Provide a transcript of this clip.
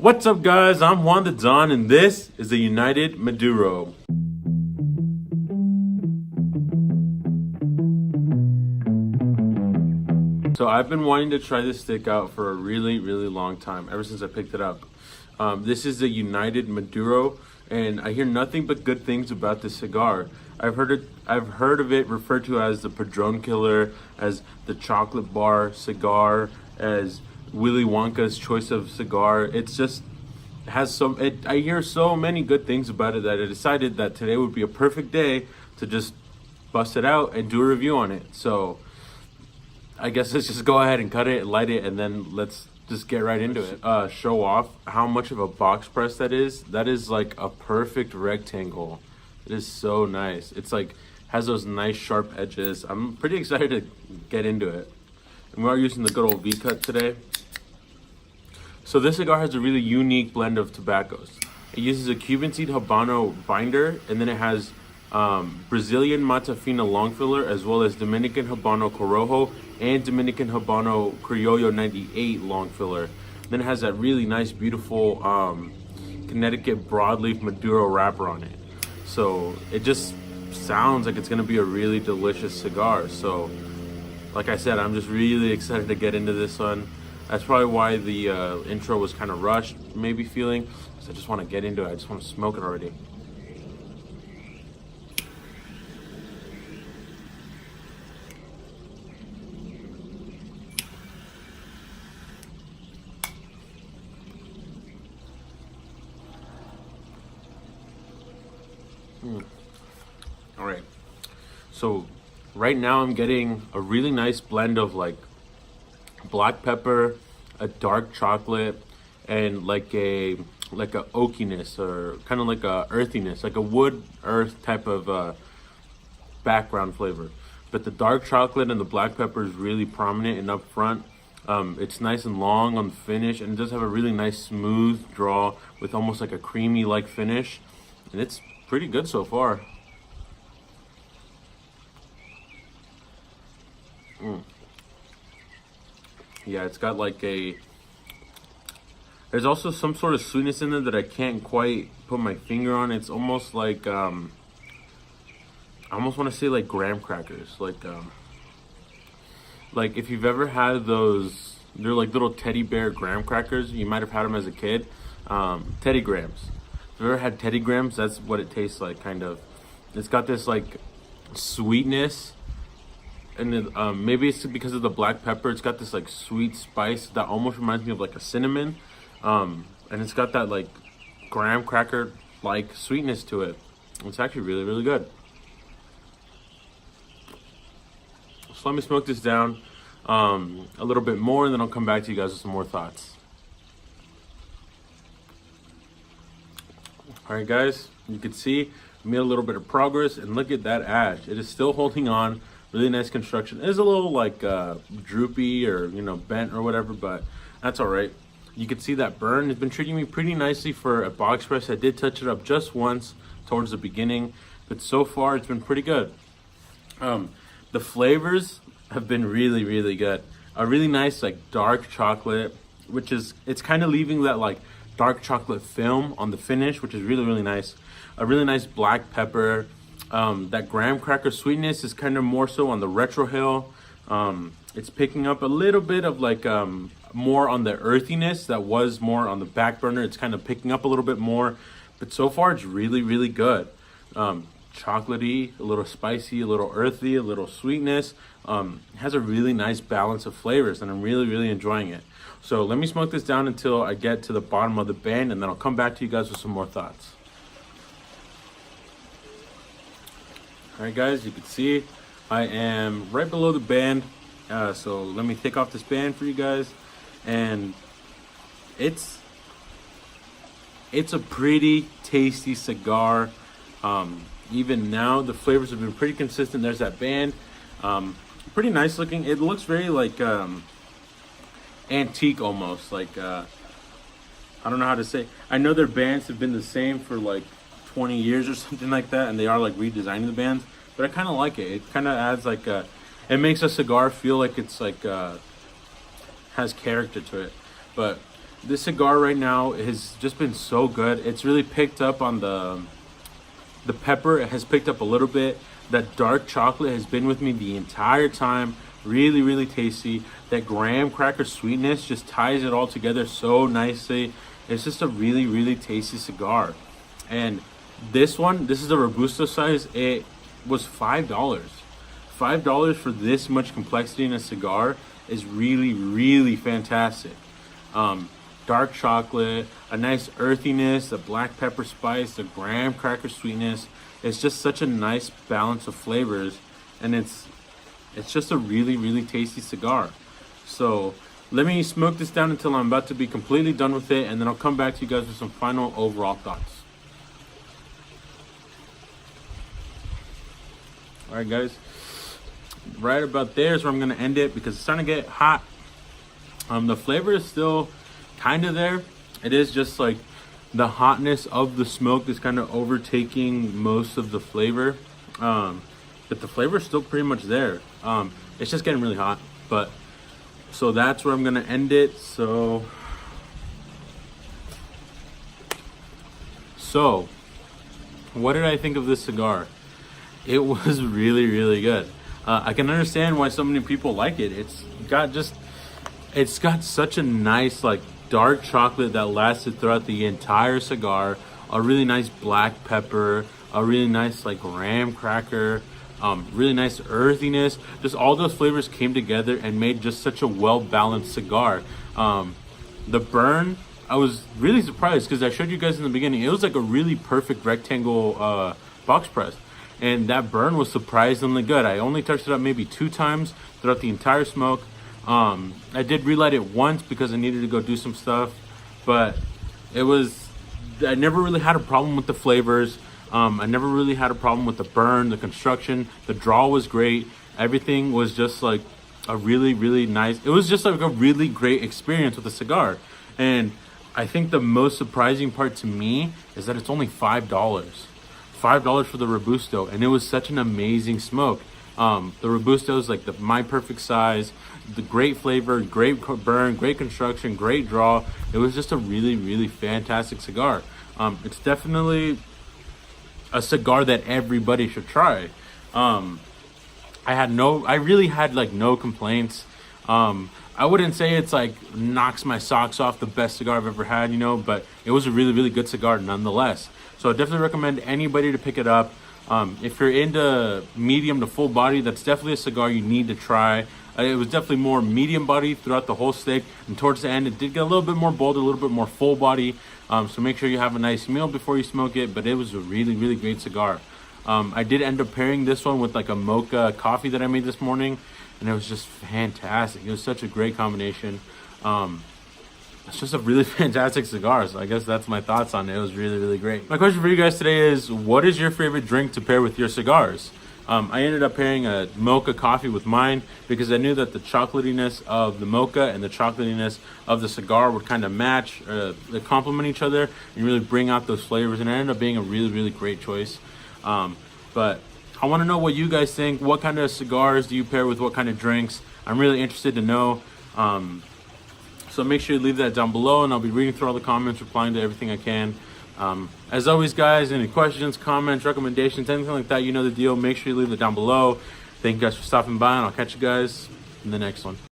What's up, guys? I'm Juan the Don, and this is the United Maduro. So I've been wanting to try this stick out for a really long time, ever since I picked it up. This is the United Maduro, and I hear nothing but good things about this cigar. I've heard of it referred to as the Padron Killer, as the chocolate bar cigar, as Willy Wonka's choice of cigar. It's just I hear so many good things about it that I decided that today would be a perfect day to just bust it out and do a review on it. So I guess let's just go ahead and cut it, light it, and then let's just get right into it. Show off how much of a box press that is. That is like a perfect rectangle. It is so nice. It's like has those nice sharp edges. I'm pretty excited to get into it. And we are using the good old V-cut today. So this cigar has a really unique blend of tobaccos. It uses a Cuban seed Habano binder, and then it has Brazilian Mata Fina long filler, as well as Dominican Habano Corojo and Dominican Habano Criollo 98 long filler. Then it has that really nice, beautiful Connecticut broadleaf Maduro wrapper on it. So it just sounds like it's gonna be a really delicious cigar. So like I said, I'm just really excited to get into this one. That's probably why the intro was kind of rushed, maybe feeling, because I just want to get into it. I just want to smoke it already. All right, so right now I'm getting a really nice blend of like black pepper, a dark chocolate, and like a oakiness, or kind of like a earthiness, like a wood earth type of background flavor. But the dark chocolate and the black pepper is really prominent and up front. It's nice and long on the finish, and it does have a really nice smooth draw with almost like a creamy like finish, and it's pretty good so far. Yeah, it's got like there's also some sort of sweetness in there that I can't quite put my finger on. It's almost like, I almost want to say like graham crackers. Like if you've ever had those, they're like little teddy bear graham crackers. You might have had them as a kid. Teddy grams. If you've ever had Teddy grams, that's what it tastes like, kind of. It's got this like sweetness. And then maybe it's because of the black pepper. It's got this like sweet spice that almost reminds me of like a cinnamon. And it's got that like graham cracker like sweetness to it. It's actually really good. So let me smoke this down a little bit more, and then I'll come back to you guys with some more thoughts. All right, guys, you can see we made a little bit of progress, and look at that ash. It is still holding on. Really nice construction. It is a little like droopy or bent or whatever, but that's all right. You can see that burn has been treating me pretty nicely for a box press. I did touch it up just once towards the beginning, but so far it's been pretty good. The flavors have been really good. A really nice like dark chocolate, which is, it's kind of leaving that like dark chocolate film on the finish, which is really nice. A really nice black pepper. That graham cracker sweetness is kind of more so on the retrohale. It's picking up a little bit of like more on the earthiness that was more on the back burner. It's kind of picking up a little bit more, but so far it's really good. Chocolatey, a little spicy, a little earthy, a little sweetness. It has a really nice balance of flavors, and I'm really enjoying it. So let me smoke this down until I get to the bottom of the band, and then I'll come back to you guys with some more thoughts. All right, guys, you can see I am right below the band. So let me take off this band for you guys. And it's a pretty tasty cigar. Even now, the flavors have been pretty consistent. There's that band. Pretty nice looking. It looks very like antique almost. Like, I don't know how to say. I know their bands have been the same for like 20 years or something like that, and they are like redesigning the bands, but I kind of like it. It kind of adds like it makes a cigar feel like it's like has character to it. But this cigar right now has just been so good. It's really picked up on the pepper. It has picked up a little bit. That dark chocolate has been with me the entire time. Really, really tasty. That graham cracker sweetness just ties it all together so nicely. It's just a really, really tasty cigar. And this one, this is the Robusto size. It was $5. $5 for this much complexity in a cigar is really, really fantastic. Dark chocolate, a nice earthiness, the black pepper spice, the graham cracker sweetness. It's just such a nice balance of flavors, and it's just a really, really tasty cigar. So let me smoke this down until I'm about to be completely done with it, and then I'll come back to you guys with some final overall thoughts. All right, guys, right about there is where I'm gonna end it because it's starting to get hot. The flavor is still kind of there. It is just like the hotness of the smoke is kind of overtaking most of the flavor, but the flavor is still pretty much there. It's just getting really hot. But so that's where I'm gonna end it. So what did I think of this cigar? It was really, really good. I can understand why so many people like it. It's got such a nice like dark chocolate that lasted throughout the entire cigar, a really nice black pepper, a really nice like graham cracker, really nice earthiness. Just all those flavors came together and made just such a well-balanced cigar. The burn, I was really surprised because I showed you guys in the beginning, it was like a really perfect rectangle box press, and that burn was surprisingly good. I only touched it up maybe 2 times throughout the entire smoke. I did relight it once because I needed to go do some stuff, but I never really had a problem with the flavors. I never really had a problem with the burn, the construction. The draw was great. Everything was just like a really, really nice, it was just like a really great experience with the cigar. And I think the most surprising part to me is that it's only $5. $5 for the Robusto, and it was such an amazing smoke. The Robusto is like my perfect size, the great flavor, great burn, great construction, great draw. It was just a really, really fantastic cigar. It's definitely a cigar that everybody should try. I really had like no complaints. I wouldn't say it's like knocks my socks off the best cigar I've ever had, but it was a really, really good cigar nonetheless. So I definitely recommend anybody to pick it up. If you're into medium to full body, that's definitely a cigar you need to try. It was definitely more medium body throughout the whole stick, and towards the end it did get a little bit more bold, a little bit more full body. So make sure you have a nice meal before you smoke it, but it was a really, really great cigar. I did end up pairing this one with like a mocha coffee that I made this morning, and it was just fantastic. It was such a great combination. It's just a really fantastic cigar. So I guess that's my thoughts on it. It was really, really great. My question for you guys today is, what is your favorite drink to pair with your cigars? I ended up pairing a mocha coffee with mine because I knew that the chocolatiness of the mocha and the chocolatiness of the cigar would kind of match, they complement each other and really bring out those flavors. And it ended up being a really, really great choice. But I want to know what you guys think. What kind of cigars do you pair with what kind of drinks? I'm really interested to know. So make sure you leave that down below, and I'll be reading through all the comments, replying to everything I can. As always, guys, any questions, comments, recommendations, anything like that, you know the deal. Make sure you leave it down below. Thank you guys for stopping by, and I'll catch you guys in the next one.